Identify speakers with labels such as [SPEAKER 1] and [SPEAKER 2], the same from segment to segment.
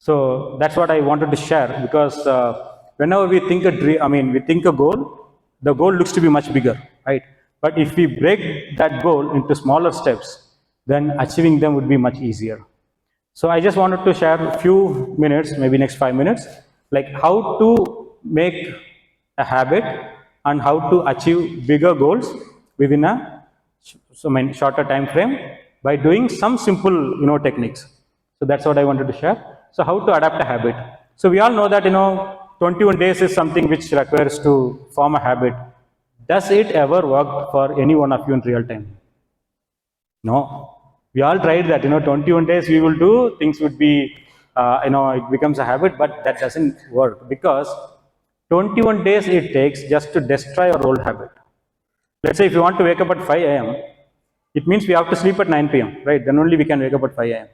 [SPEAKER 1] So that's what I wanted to share, because whenever we think we think a goal, the goal looks to be much bigger, right? But if we break that goal into smaller steps, then achieving them would be much easier. So I just wanted to share a few minutes, maybe next 5 minutes, like how to make a habit and how to achieve bigger goals within a shorter time frame by doing some simple techniques. So that's what I wanted to share. So how to adapt a habit. So we all know that 21 days is something which requires to form a habit. Does it ever work for any one of you in real time? No. We all tried that, 21 days we will do, things would be, it becomes a habit, but that doesn't work, because 21 days it takes just to destroy our old habit. Let's say if you want to wake up at 5 a.m., it means we have to sleep at 9 p.m., right? Then only we can wake up at 5 a.m.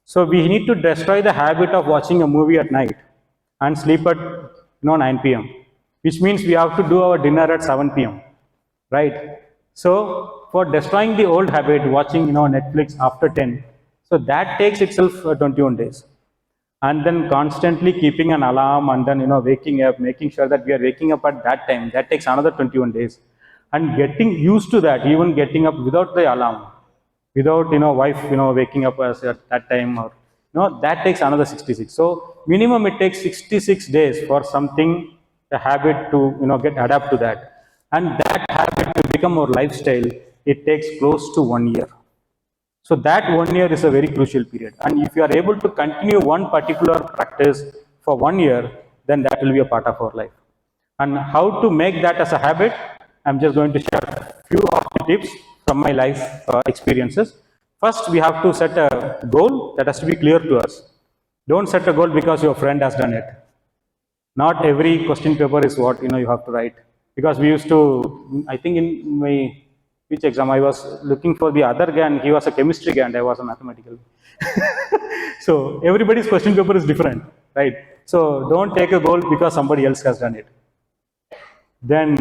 [SPEAKER 1] So we need to destroy the habit of watching a movie at night and sleep at 9 p.m., which means we have to do our dinner at 7 p.m., right? So for destroying the old habit, watching Netflix after 10, so that takes itself 21 days. And then constantly keeping an alarm and then waking up, making sure that we are waking up at that time, that takes another 21 days. And getting used to that, even getting up without the alarm, without wife waking up us at that time, or that takes another 66. So minimum it takes 66 days for something, a habit to get adapt to that. And that habit to become our lifestyle, it takes close to 1 year. So that 1 year is a very crucial period. And if you are able to continue one particular practice for 1 year, then that will be a part of our life. And how to make that as a habit, I'm just going to share a few of the tips from my life experiences. First, we have to set a goal that has to be clear to us. Don't set a goal because your friend has done it. Not every question paper is what you have to write. Because we used to, I think in my which exam I was looking for the other guy, and he was a chemistry guy and I was a mathematical. So everybody's question paper is different, right? So don't take a goal because somebody else has done it. Then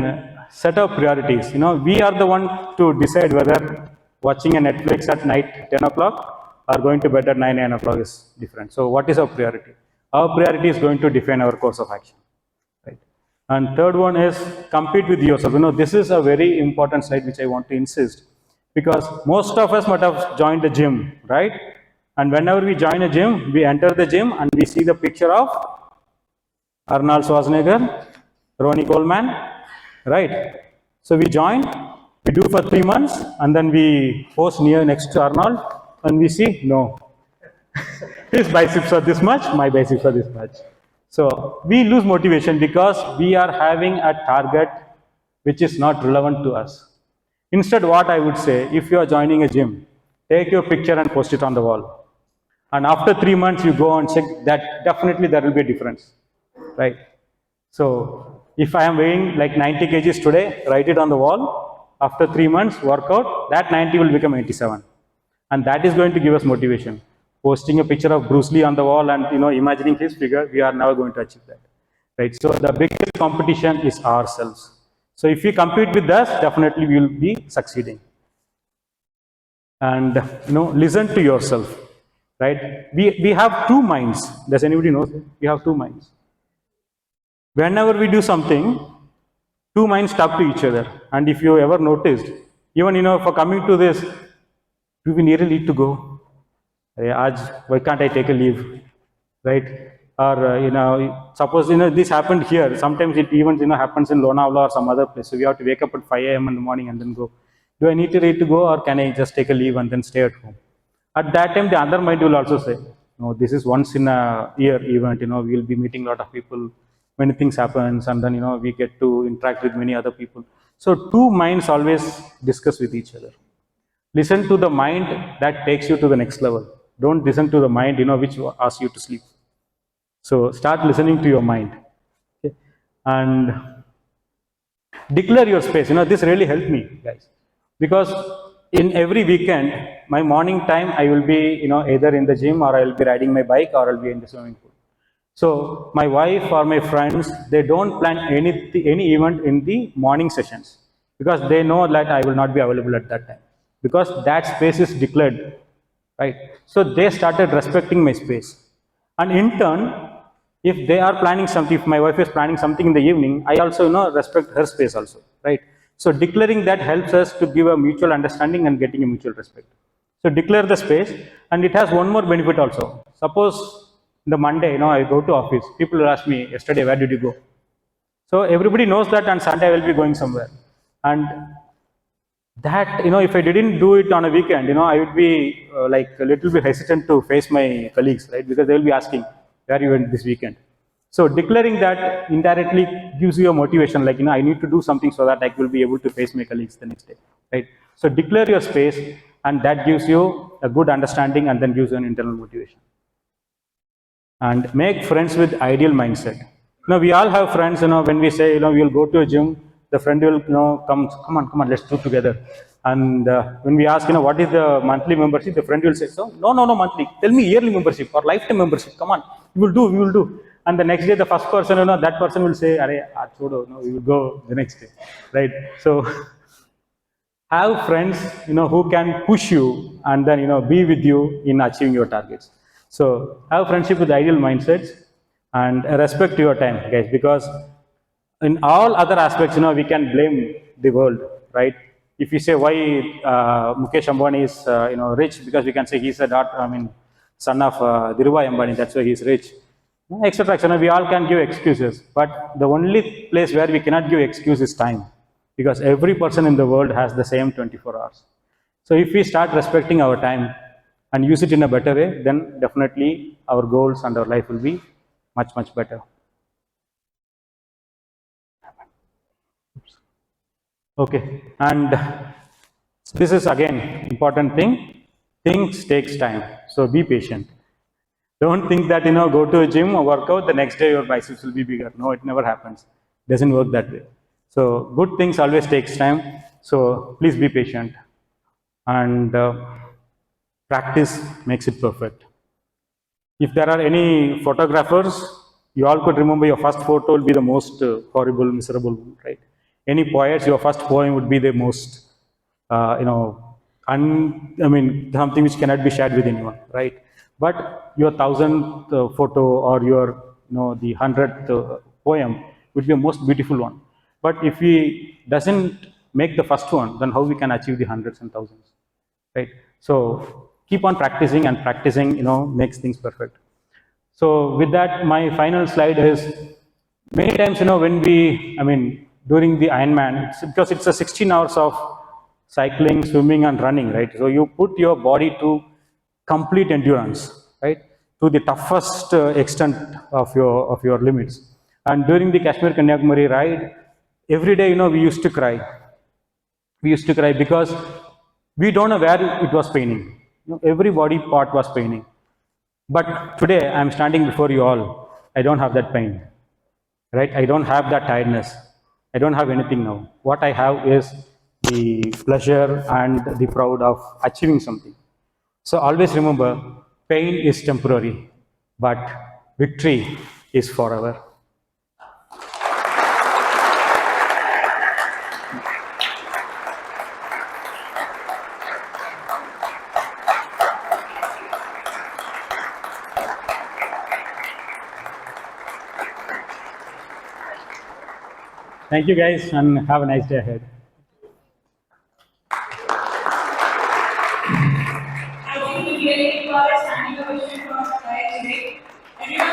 [SPEAKER 1] set up priorities. We are the one to decide whether watching a Netflix at night 10 o'clock or going to bed at 9 o'clock is different. So what is our priority? Our priority is going to define our course of action. Right? And third one is compete with yourself. This is a very important slide which I want to insist, because most of us might have joined the gym, right? And whenever we join a gym, we enter the gym and we see the picture of Arnold Schwarzenegger, Ronnie Coleman, right? So we join, we do for 3 months, and then we post next to Arnold, and we see, no, his biceps are this much, my biceps are this much. So we lose motivation because we are having a target which is not relevant to us. Instead, what I would say, if you are joining a gym, take your picture and post it on the wall. And after 3 months, you go and check that, definitely there will be a difference, right? So if I am weighing like 90 kgs today, write it on the wall. After 3 months, workout, that 90 will become 87. And that is going to give us motivation. Posting a picture of Bruce Lee on the wall and imagining his figure, we are never going to achieve that, right? So the biggest competition is ourselves. So if we compete with us, definitely we will be succeeding. And listen to yourself, right? We have two minds. Does anybody know? We have two minds. Whenever we do something, two minds talk to each other. And if you ever noticed, even for coming to this, do we really need to go? Why can't I take a leave, right? Or suppose this happened here. Sometimes it even happens in Lonavala or some other place. So we have to wake up at 5 a.m. in the morning and then go. Do I need to go, or can I just take a leave and then stay at home? At that time, the other mind will also say, no, this is once in a year event. We'll be meeting a lot of people. Many things happens, and then we get to interact with many other people. So two minds always discuss with each other. Listen to the mind that takes you to the next level. Don't listen to the mind which asks you to sleep. So start listening to your mind. Okay? And declare your space. This really helped me, guys, because in every weekend, my morning time, I will be either in the gym, or I will be riding my bike, or I'll be in the swimming pool. So my wife or my friends, they don't plan any event in the morning sessions, because they know that I will not be available at that time, because that space is declared, right? So they started respecting my space. And in turn, if they are planning something, if my wife is planning something in the evening, I also respect her space also, right? So declaring that helps us to give a mutual understanding and getting a mutual respect. So declare the space, and it has one more benefit also. Suppose the Monday, I go to office, people will ask me, yesterday where did you go? So everybody knows that on Sunday I will be going somewhere. And that, if I didn't do it on a weekend, I would be like a little bit hesitant to face my colleagues, right? Because they will be asking, where you went this weekend? So declaring that indirectly gives you a motivation, like, I need to do something so that I will be able to face my colleagues the next day, right? So declare your space, and that gives you a good understanding and then gives you an internal motivation. And make friends with ideal mindset. We all have friends, when we say, we'll go to a gym, the friend will, come on, let's do together. And when we ask, what is the monthly membership, the friend will say, so, no, monthly, tell me yearly membership or lifetime membership, come on, we will do. And the next day, the first person, that person will say, Are, chodo, we will go the next day, right? So, have friends who can push you and then be with you in achieving your targets. So have friendship with ideal mindsets, and respect your time, guys, because in all other aspects we can blame the world, right? If you say why Mukesh Ambani is rich, because we can say he's a daughter, son of Dhirubhai Ambani, that's why he's rich, etc, etc. We all can give excuses, but the only place where we cannot give excuse is time, because every person in the world has the same 24 hours. So if we start respecting our time and use it in a better way, then definitely our goals and our life will be much, much better. Okay, and this is again important thing. Things takes time, so be patient. Don't think that go to a gym or workout, the next day your biceps will be bigger. No, it never happens. Doesn't work that way. So good things always takes time. So please be patient, and practice makes it perfect. If there are any photographers, you all could remember your first photo will be the most horrible, miserable one, right? Any poets, your first poem would be the most, something which cannot be shared with anyone, right? But your 1,000th photo, or your, the 100th poem would be the most beautiful one. But if we doesn't make the first one, then how we can achieve the hundreds and thousands, right? So keep on practicing, and practicing, makes things perfect. So with that, my final slide is, many times, when we, during the Ironman, because it's a 16 hours of cycling, swimming, and running, right? So you put your body to complete endurance, right? To the toughest extent of your limits. And during the Kashmir Kanyakumari ride, every day, we used to cry. We used to cry because we don't know where it was paining. Every body part was paining. But today, I'm standing before you all. I don't have that pain, right? I don't have that tiredness. I don't have anything now. What I have is the pleasure and the proud of achieving something. So always remember, pain is temporary, but victory is forever. Thank you, guys, and have a nice day ahead.